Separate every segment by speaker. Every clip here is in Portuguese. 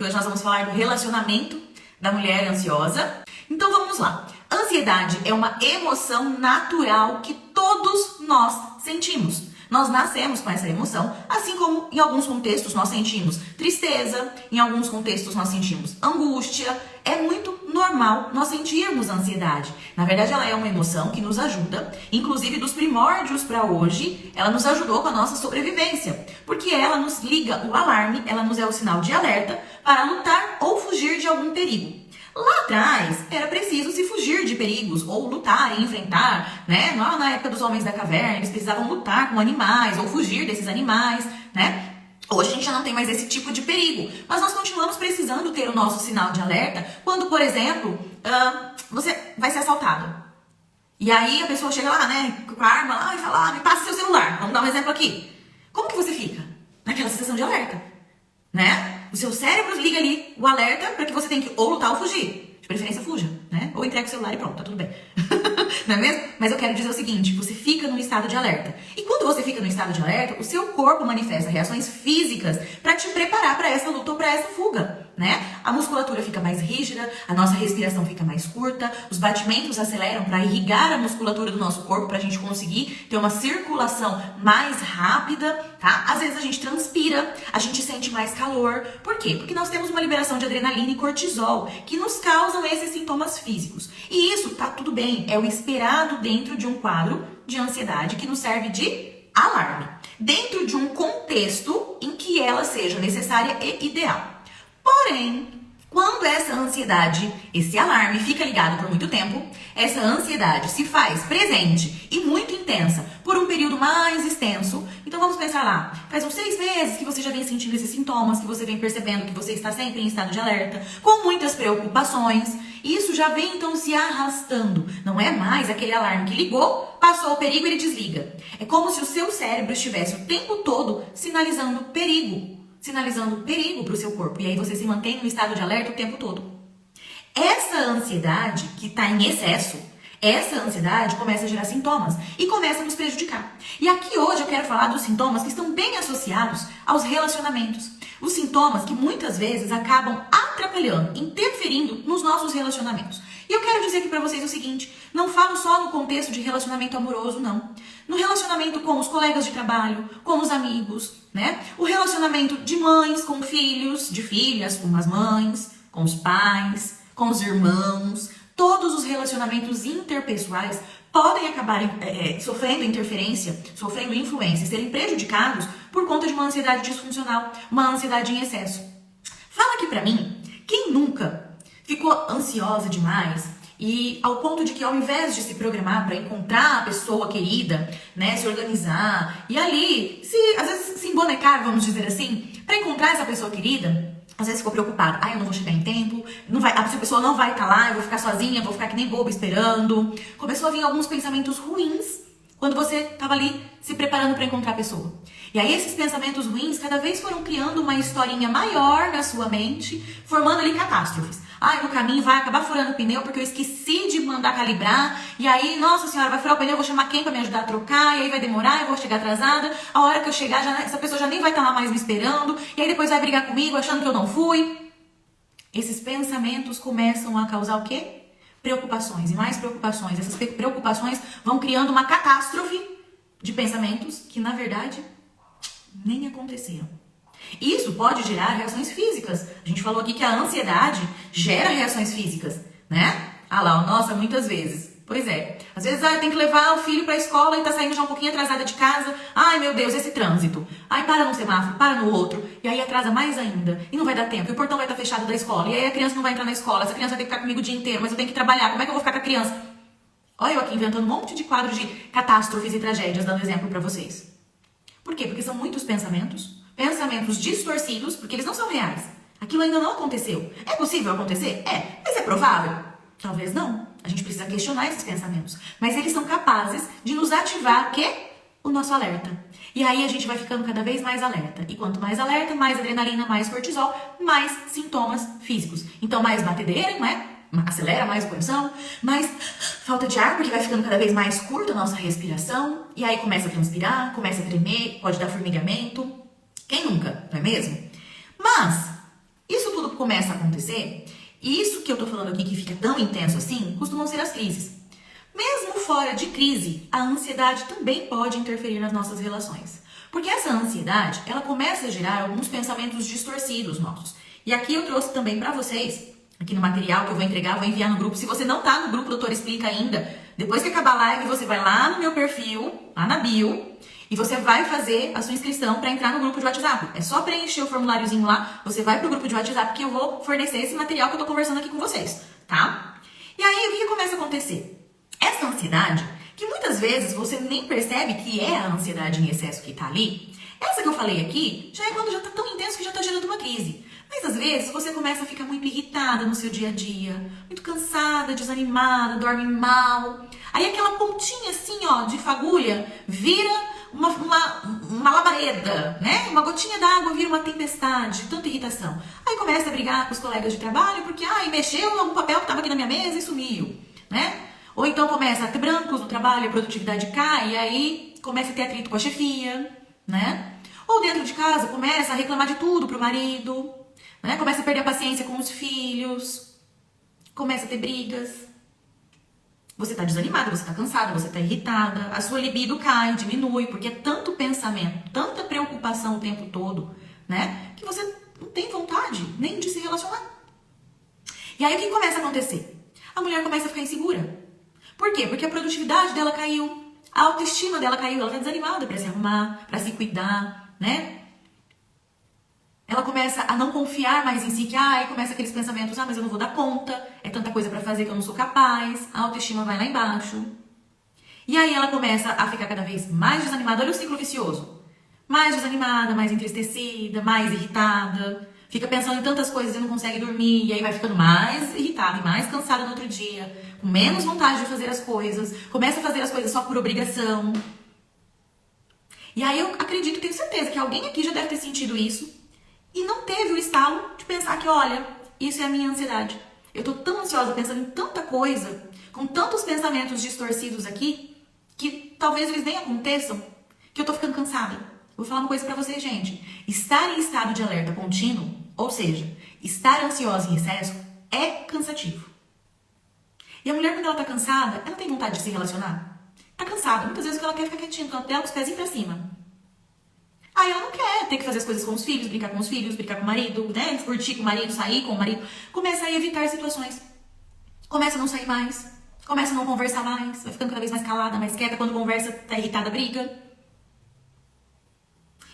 Speaker 1: Hoje nós vamos falar do relacionamento da mulher ansiosa. Então vamos lá. Ansiedade é uma emoção natural que todos nós sentimos. Nós nascemos com essa emoção, assim como em alguns contextos nós sentimos tristeza, em alguns contextos nós sentimos angústia. É muito normal nós sentirmos ansiedade. Na verdade, ela é uma emoção que nos ajuda, inclusive dos primórdios para hoje, ela nos ajudou com a nossa sobrevivência, porque ela nos liga o alarme, ela nos é o sinal de alerta para lutar ou fugir de algum perigo. Lá atrás, era preciso se fugir de perigos, ou lutar e enfrentar, né? Na época dos homens da caverna, eles precisavam lutar com animais, ou fugir desses animais, né? Hoje a gente já não tem mais esse tipo de perigo, mas nós continuamos precisando ter o nosso sinal de alerta quando, por exemplo, você vai ser assaltado. E aí a pessoa chega lá, né, com a arma lá e fala, me passa seu celular, vamos dar um exemplo aqui. Como que você fica? Naquela sensação de alerta, né? O seu cérebro liga ali o alerta para que você tem que ou lutar ou fugir. De preferência, fuja, né? Ou entrega o celular e pronto, tá tudo bem. Não é mesmo? Mas eu quero dizer o seguinte, você fica no estado de alerta. E quando você fica no estado de alerta, o seu corpo manifesta reações físicas para te preparar para essa luta ou para essa fuga, né? A musculatura fica mais rígida, a nossa respiração fica mais curta, os batimentos aceleram para irrigar a musculatura do nosso corpo para a gente conseguir ter uma circulação mais rápida, tá? Às vezes a gente transpira, a gente sente mais calor. Por quê? Porque nós temos uma liberação de adrenalina e cortisol que nos causam esses sintomas físicos. E isso tá tudo bem, é o esperado dentro de um quadro de ansiedade que nos serve de alarme, dentro de um contexto em que ela seja necessária e ideal. Porém, quando essa ansiedade, esse alarme fica ligado por muito tempo, essa ansiedade se faz presente e muito intensa por um período mais extenso. Então vamos pensar lá, faz uns 6 meses que você já vem sentindo esses sintomas, que você vem percebendo que você está sempre em estado de alerta, com muitas preocupações. Isso já vem então se arrastando. Não é mais aquele alarme que ligou, passou o perigo e ele desliga. É como se o seu cérebro estivesse o tempo todo sinalizando perigo para o seu corpo. E aí você se mantém no estado de alerta o tempo todo. Essa ansiedade que está em excesso, essa ansiedade começa a gerar sintomas e começa a nos prejudicar. E aqui hoje eu quero falar dos sintomas que estão bem associados aos relacionamentos. Os sintomas que muitas vezes acabam atrapalhando, interferindo nos nossos relacionamentos. E eu quero dizer aqui pra vocês o seguinte, não falo só no contexto de relacionamento amoroso, não. No relacionamento com os colegas de trabalho, com os amigos, né? O relacionamento de mães com filhos, de filhas com as mães, com os pais, com os irmãos. Todos os relacionamentos interpessoais podem acabar sofrendo interferência, sofrendo influência, serem prejudicados por conta de uma ansiedade disfuncional, uma ansiedade em excesso. Fala aqui pra mim, quem nunca ficou ansiosa demais e ao ponto de que ao invés de se programar para encontrar a pessoa querida, né, se organizar e ali, às vezes se embonecar, vamos dizer assim, para encontrar essa pessoa querida, às vezes ficou preocupado, eu não vou chegar em tempo, essa pessoa não vai estar lá, eu vou ficar sozinha, vou ficar que nem boba esperando. Começou a vir alguns pensamentos ruins quando você estava ali se preparando para encontrar a pessoa. E aí esses pensamentos ruins cada vez foram criando uma historinha maior na sua mente, formando ali catástrofes. No caminho vai acabar furando o pneu porque eu esqueci de mandar calibrar. E aí, nossa senhora, vai furar o pneu, eu vou chamar quem para me ajudar a trocar? E aí vai demorar, eu vou chegar atrasada. A hora que eu chegar, essa pessoa já nem vai estar lá mais me esperando. E aí depois vai brigar comigo achando que eu não fui. Esses pensamentos começam a causar o quê? Preocupações e mais preocupações. Essas preocupações vão criando uma catástrofe de pensamentos que, na verdade, nem aconteceram. Isso pode gerar reações físicas. A gente falou aqui que a ansiedade gera reações físicas, né? Nossa, muitas vezes. Pois é. Às vezes, tem que levar o filho pra escola e tá saindo já um pouquinho atrasada de casa. Meu Deus, esse trânsito. Para num semáforo, para no outro. E aí atrasa mais ainda. E não vai dar tempo. E o portão vai estar fechado da escola. E aí a criança não vai entrar na escola. Essa criança vai ter que ficar comigo o dia inteiro. Mas eu tenho que trabalhar. Como é que eu vou ficar com a criança? Olha eu aqui inventando um monte de quadros de catástrofes e tragédias, dando exemplo pra vocês. Por quê? Porque são muitos pensamentos distorcidos, porque eles não são reais. Aquilo ainda não aconteceu. É possível acontecer? É. Mas é provável? Talvez não. A gente precisa questionar esses pensamentos. Mas eles são capazes de nos ativar o quê? O nosso alerta. E aí a gente vai ficando cada vez mais alerta. E quanto mais alerta, mais adrenalina, mais cortisol, mais sintomas físicos. Então mais batedeira, não é? Acelera mais o coração, mais falta de ar, porque vai ficando cada vez mais curta a nossa respiração. E aí começa a transpirar, começa a tremer, pode dar formigamento. Quem nunca, não é mesmo? Mas isso tudo começa a acontecer, isso que eu tô falando aqui que fica tão intenso assim, costumam ser as crises. Mesmo fora de crise, a ansiedade também pode interferir nas nossas relações. Porque essa ansiedade, ela começa a gerar alguns pensamentos distorcidos nossos. E aqui eu trouxe também pra vocês, aqui no material que eu vou entregar, vou enviar no grupo. Se você não tá no grupo Doutor Explica ainda, depois que acabar a live, você vai lá no meu perfil, lá na bio, e você vai fazer a sua inscrição para entrar no grupo de WhatsApp. É só preencher o formuláriozinho lá, você vai pro grupo de WhatsApp que eu vou fornecer esse material que eu tô conversando aqui com vocês, tá? E aí, o que começa a acontecer? Essa ansiedade, que muitas vezes você nem percebe que é a ansiedade em excesso que tá ali, essa que eu falei aqui, já é quando já tá tão intenso que já tá gerando uma crise. Mas às vezes você começa a ficar muito irritada no seu dia a dia, muito cansada, desanimada, dorme mal. Aí aquela pontinha assim, ó, de fagulha vira uma labareda, né? Uma gotinha d'água vira uma tempestade, tanta irritação. Aí começa a brigar com os colegas de trabalho porque, mexeu em algum papel que estava aqui na minha mesa e sumiu, né? Ou então começa a ter brancos no trabalho, a produtividade cai, e aí começa a ter atrito com a chefia, né? Ou dentro de casa começa a reclamar de tudo pro marido, né? Começa a perder a paciência com os filhos, começa a ter brigas. Você tá desanimada, você tá cansada, você tá irritada, a sua libido cai, diminui, porque é tanto pensamento, tanta preocupação o tempo todo, né? Que você não tem vontade nem de se relacionar. E aí o que começa a acontecer? A mulher começa a ficar insegura. Por quê? Porque a produtividade dela caiu, a autoestima dela caiu, ela tá desanimada pra se arrumar, pra se cuidar, né? Ela começa a não confiar mais em si, que aí começa aqueles pensamentos, mas eu não vou dar conta, é tanta coisa pra fazer que eu não sou capaz, a autoestima vai lá embaixo. E aí ela começa a ficar cada vez mais desanimada, olha o ciclo vicioso. Mais desanimada, mais entristecida, mais irritada, fica pensando em tantas coisas e não consegue dormir, e aí vai ficando mais irritada e mais cansada no outro dia, com menos vontade de fazer as coisas, começa a fazer as coisas só por obrigação. E aí eu acredito, tenho certeza que alguém aqui já deve ter sentido isso, e não teve o estalo de pensar que, olha, isso é a minha ansiedade. Eu tô tão ansiosa pensando em tanta coisa, com tantos pensamentos distorcidos aqui, que talvez eles nem aconteçam, que eu tô ficando cansada. Vou falar uma coisa pra vocês, gente. Estar em estado de alerta contínuo, ou seja, estar ansiosa em excesso, é cansativo. E a mulher, quando ela tá cansada, ela tem vontade de se relacionar? Tá cansada. Muitas vezes ela quer ficar quietinha no canto dela, com os pezinhos pra cima. Aí ela não quer ter que fazer as coisas com os filhos, brincar com os filhos, brincar com o marido, né? Curtir com o marido, sair com o marido. Começa a evitar situações. Começa a não sair mais. Começa a não conversar mais. Vai ficando cada vez mais calada, mais quieta. Quando conversa, tá irritada, briga.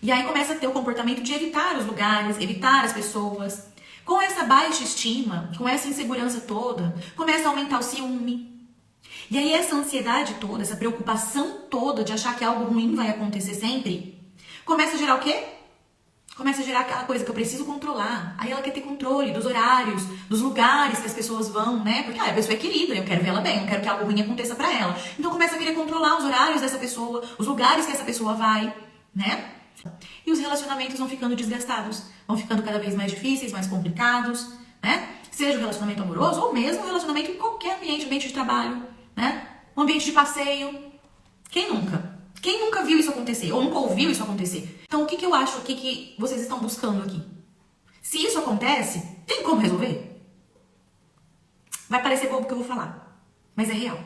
Speaker 1: E aí começa a ter o comportamento de evitar os lugares, evitar as pessoas. Com essa baixa estima, com essa insegurança toda, começa a aumentar o ciúme. E aí essa ansiedade toda, essa preocupação toda de achar que algo ruim vai acontecer sempre, começa a gerar o quê? Começa a gerar aquela coisa que eu preciso controlar. Aí ela quer ter controle dos horários, dos lugares que as pessoas vão, né? Porque a pessoa é querida, eu quero ver ela bem, eu quero que algo ruim aconteça pra ela. Então começa a querer controlar os horários dessa pessoa, os lugares que essa pessoa vai, né? E os relacionamentos vão ficando desgastados, vão ficando cada vez mais difíceis, mais complicados, né? Seja o relacionamento amoroso ou mesmo o relacionamento em qualquer ambiente, ambiente de trabalho, né? Um ambiente de passeio. Quem nunca? Quem nunca viu isso acontecer? Ou nunca ouviu isso acontecer? Então, o que eu acho aqui que vocês estão buscando aqui? Se isso acontece, tem como resolver? Vai parecer bobo o que eu vou falar, mas é real.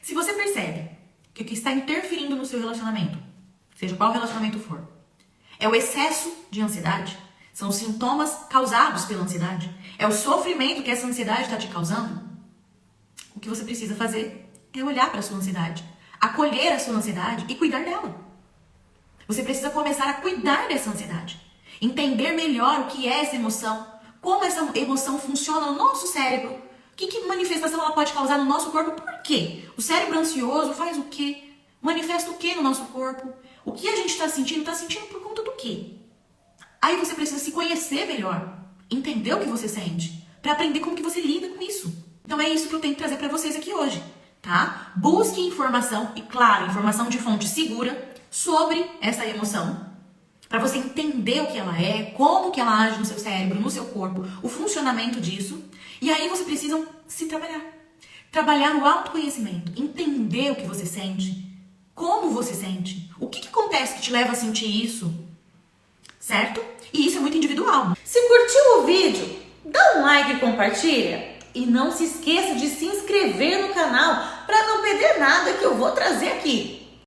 Speaker 1: Se você percebe que o que está interferindo no seu relacionamento, seja qual relacionamento for, é o excesso de ansiedade, são os sintomas causados pela ansiedade, é o sofrimento que essa ansiedade está te causando, o que você precisa fazer é olhar para a sua ansiedade, acolher a sua ansiedade e cuidar dela. Você precisa começar a cuidar dessa ansiedade, entender melhor o que é essa emoção, como essa emoção funciona no nosso cérebro, que manifestação ela pode causar no nosso corpo, por quê? O cérebro ansioso faz o quê? Manifesta o quê no nosso corpo? O que a gente está sentindo por conta do quê? Aí você precisa se conhecer melhor, entender o que você sente, para aprender como que você lida com isso. Então é isso que eu tenho que trazer para vocês aqui hoje, tá? Busque informação, e claro, informação de fonte segura sobre essa emoção, para você entender o que ela é, como que ela age no seu cérebro, no seu corpo, o funcionamento disso. E aí você precisa se trabalhar. Trabalhar no autoconhecimento, entender o que você sente, como você sente, o que acontece que te leva a sentir isso, certo? E isso é muito individual. Se curtiu o vídeo,
Speaker 2: like e compartilha. E não se esqueça de se inscrever no canal para não perder nada que eu vou trazer aqui.